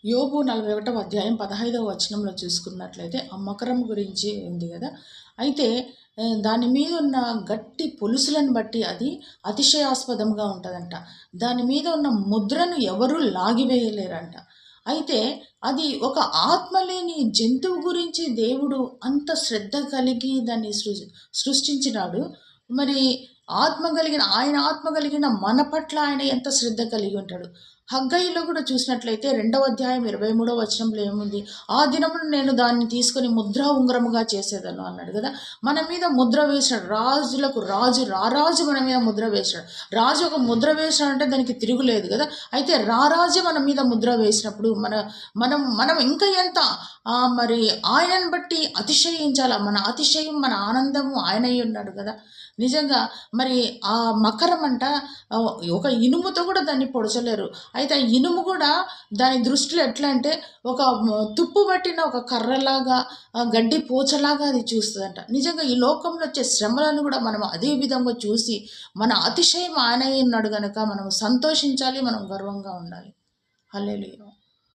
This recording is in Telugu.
యోబు 41వ అధ్యాయం 15వ వచనంలో చూసుకున్నట్లయితే ఆ మకరం గురించి ఉంది కదా. అయితే దాని మీద ఉన్న గట్టి పొలుసులను బట్టి అది అతిశయాస్పదంగా ఉంటుందంట. దాని మీద ఉన్న ముద్రను ఎవరూ లాగివేయలేరంట. అయితే అది ఒక ఆత్మ లేని జంతువు గురించి దేవుడు అంత శ్రద్ధ కలిగి దాన్ని సృష్టించినాడు. మరి ఆత్మ కలిగిన మన పట్ల ఆయన ఎంత శ్రద్ధ కలిగి ఉంటాడు. హగ్గయిలో కూడా చూసినట్లయితే 2వ అధ్యాయం 23వ వచనంలో ఏముంది? ఆ దినమున నేను దాన్ని తీసుకొని ముద్ర ఉంగరముగా చేసేదను అన్నాడు కదా. మన మీద ముద్ర వేశాడు. రాజులకు రాజు రారాజు మన మీద ముద్ర వేశాడు. రాజు ఒక ముద్ర వేశాడంటే దానికి తిరుగులేదు కదా. అయితే రారాజు మన మీద ముద్ర వేసినప్పుడు మనం ఇంకా ఎంత మరి ఆయనను బట్టి అతిశయించాలా. మన అతిశయం, మన ఆనందము ఆయనై ఉన్నాడు కదా. నిజంగా మరి ఆ మకరం అంట ఒక ఇనుముతో కూడా దాన్ని పొడచలేరు. అయితే ఆ ఇనుము కూడా దాని దృష్టిలో ఎట్లా అంటే ఒక తుప్పు పట్టిన ఒక కర్రలాగా, గడ్డి పోచలాగా అది చూస్తుందంట. నిజంగా ఈ లోకంలో వచ్చే శ్రమలను కూడా మనం అదే విధంగా చూసి మన అతిశయం ఆయన ఉన్నాడు కనుక మనం సంతోషించాలి, మనం గర్వంగా ఉండాలి. హల్లెలూయా.